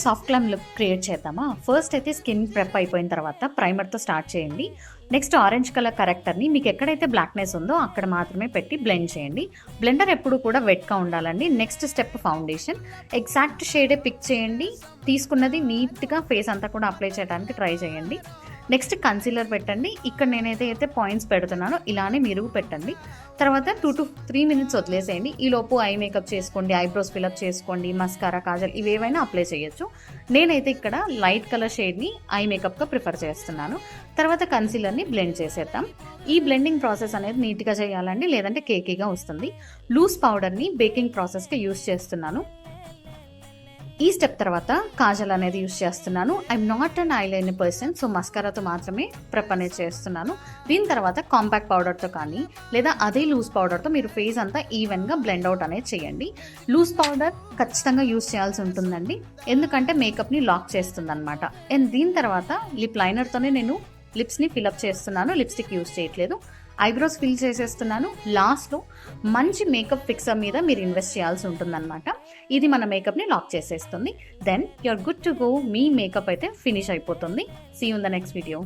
Soft glam look create చేద్దామా? First అయితే skin prep అయిపోయిన తర్వాత ప్రైమర్తో స్టార్ట్ చేయండి. నెక్స్ట్ ఆరెంజ్ కలర్ కరెక్టర్ని మీకు ఎక్కడైతే బ్లాక్నెస్ ఉందో అక్కడ మాత్రమే పెట్టి బ్లెండ్ చేయండి. బ్లెండర్ ఎప్పుడు కూడా వెట్గా ఉండాలండి. Next step foundation. ఎగ్జాక్ట్ షేడే పిక్ చేయండి. తీసుకున్నది నీట్గా ఫేస్ అంతా కూడా అప్లై చేయడానికి ట్రై చేయండి. నెక్స్ట్ కన్సీలర్ పెట్టండి. ఇక్కడ నేనైతే పాయింట్స్ పెడుతున్నానో ఇలానే మీరు పెట్టండి. తర్వాత 2 to 3 minutes వదిలేసేయండి. ఈలోపు ఐ మేకప్ చేసుకోండి, ఐబ్రోస్ ఫిలప్ చేసుకోండి, మస్కారా, కాజల్ ఇవేవైనా అప్లై చేయొచ్చు. నేనైతే ఇక్కడ లైట్ కలర్ షేడ్ని ఐ మేకప్గా ప్రిఫర్ చేస్తున్నాను. తర్వాత కన్సీలర్ని బ్లెండ్ చేసేద్దాం. ఈ బ్లెండింగ్ ప్రాసెస్ అనేది నీట్గా చేయాలండి, లేదంటే కేకీగా వస్తుంది. లూజ్ పౌడర్ని బేకింగ్ ప్రాసెస్కి యూస్ చేస్తున్నాను. ఈ స్టెప్ తర్వాత కాజల్ అనేది యూస్ చేస్తున్నాను. I'm not an eyeliner person, so మస్కారాతో మాత్రమే ప్రెప్ అనేది చేస్తున్నాను. దీని తర్వాత కాంపాక్ట్ పౌడర్తో కానీ లేదా అదే లూజ్ పౌడర్తో మీరు ఫేస్ అంతా ఈవెన్గా బ్లెండ్ అవుట్ అనేది చేయండి. లూజ్ పౌడర్ ఖచ్చితంగా యూస్ చేయాల్సి ఉంటుందండి, ఎందుకంటే మేకప్ని లాక్ చేస్తుంది అనమాట. అండ్ దీని తర్వాత లిప్ లైనర్తోనే నేను లిప్స్ని ఫిలప్ చేస్తున్నాను, లిప్స్టిక్ యూస్ చేయట్లేదు. ఐబ్రోస్ ఫిల్ చేసేస్తున్నాను. లాస్ట్లో మంచి మేకప్ ఫిక్సర్ మీద మీరు ఇన్వెస్ట్ చేయాల్సి ఉంటుందన్నమాట. ఇది మన మేకప్ని లాక్ చేసేస్తుంది. Then you're good to go. మీ మేకప్ అయితే ఫినిష్ అయిపోతుంది. See you in the next video.